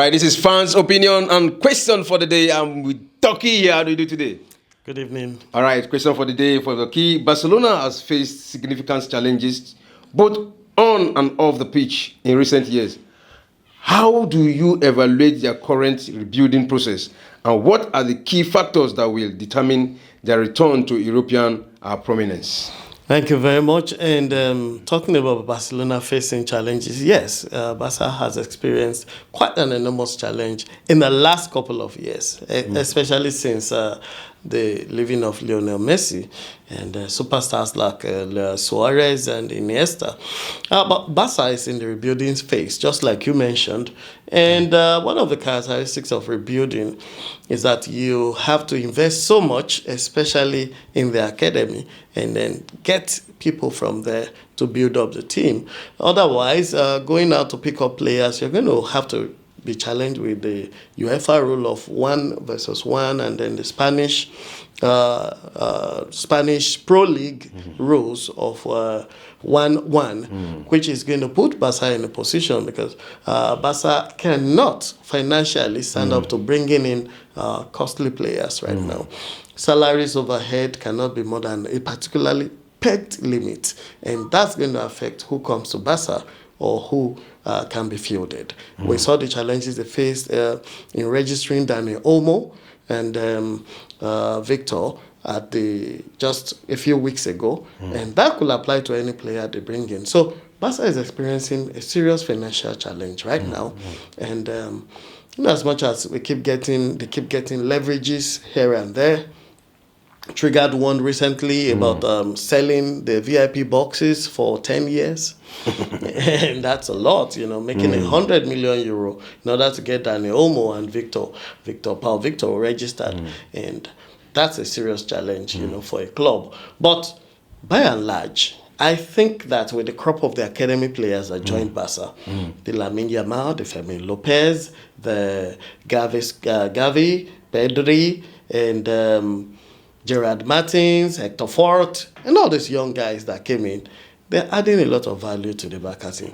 right, this is fans' opinion and question for the day. I'm with Turkey here. How do you do today? Good evening. All right, question for the day for Turkey. Barcelona has faced significant challenges both on and off the pitch in recent years. How do you evaluate their current rebuilding process, and what are the key factors that will determine their return to European prominence? Thank you very much. And talking about Barcelona facing challenges, yes, Barca has experienced quite an enormous challenge in the last couple of years, especially since the leaving of Lionel Messi and superstars like Suarez and Iniesta. But Barca is in the rebuilding phase, just like you mentioned. And one of the characteristics of rebuilding is that you have to invest so much, especially in the academy, and then get people from there to build up the team. Otherwise, going out to pick up players, you're going to have to be challenged with the UEFA rule of 1 versus 1, and then the Spanish Pro League rules of 1-1, which is going to put Barca in a position because Barca cannot financially stand up to bringing in costly players right now. Salaries overhead cannot be more than a particularly pegged limit, and that's going to affect who comes to Barca or who can be fielded. We saw the challenges they faced in registering Dani Olmo and Victor at just a few weeks ago, and that could apply to any player they bring in. So Barca is experiencing a serious financial challenge right now, and as much as they keep getting leverages here and there. Triggered one recently about selling the VIP boxes for 10 years. And that's a lot, making €100 million in order to get Dani Olmo and Victor registered. And that's a serious challenge, for a club. But by and large, I think that with the crop of the academy players that joined Barca, the Lamine Yamal, the Fermin Lopez, the Gavi, Pedri, and Gerard Martins, Hector Fort, and all these young guys that came in, they're adding a lot of value to the Barca team.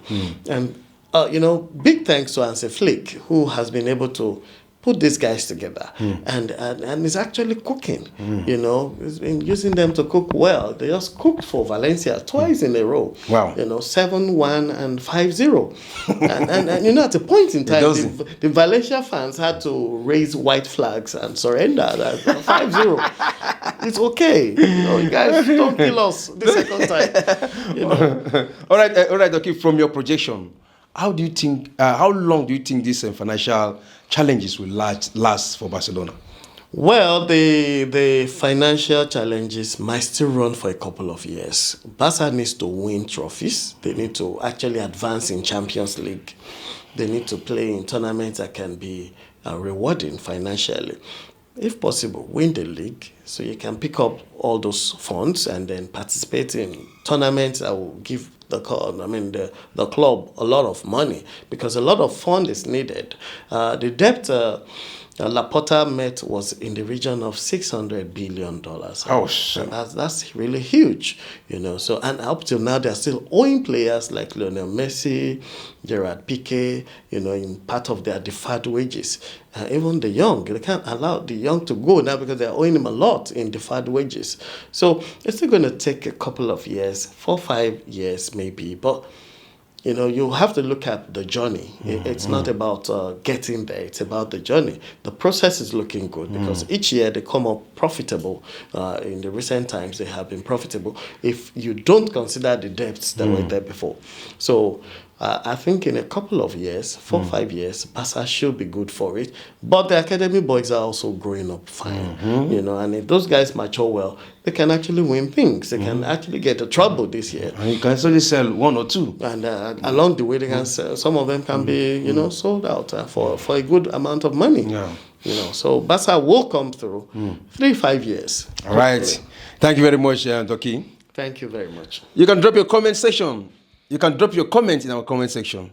And, big thanks to Hansi Flick, who has been able to put these guys together and is actually cooking, He's been using them to cook well. They just cooked for Valencia twice in a row. Wow. 7-1 and 5-0. and at a point in time, the Valencia fans had to raise white flags and surrender that 5-0. It's okay. You guys don't kill us the second time. All right, okay, from your projection, how long do you think these financial challenges will last for Barcelona? Well, the financial challenges might still run for a couple of years. Barca needs to win trophies. They need to actually advance in Champions League. They need to play in tournaments that can be rewarding financially. If possible, win the league so you can pick up all those funds and then participate in tournaments that will give the club a lot of money, because a lot of fund is needed. The debt Laporta met was in the region of $600 billion. Oh, shit. That's really huge, So, and up till now, they're still owing players like Lionel Messi, Gerard Piqué, in part of their deferred wages. Even the young, they can't allow the young to go now because they're owing him a lot in deferred wages. So it's still going to take a couple of years, 4-5 years maybe, but you have to look at the journey. It's not about getting there. It's about the journey. The process is looking good because each year they come up profitable. In the recent times, they have been profitable if you don't consider the debts that were there before. So I think in a couple of years, 4-5 years, Barca should be good for it. But the academy boys are also growing up fine, and if those guys mature well, they can actually win things. They can actually get a trouble this year. And you can actually sell 1 or 2. And along the way, they can sell. Some of them can be, sold out for a good amount of money. Yeah. So Barca will come through 3-5 years. All right. Thank you very much, Doki. Thank you very much. You can drop your comment section. You can drop your comment in our comment section.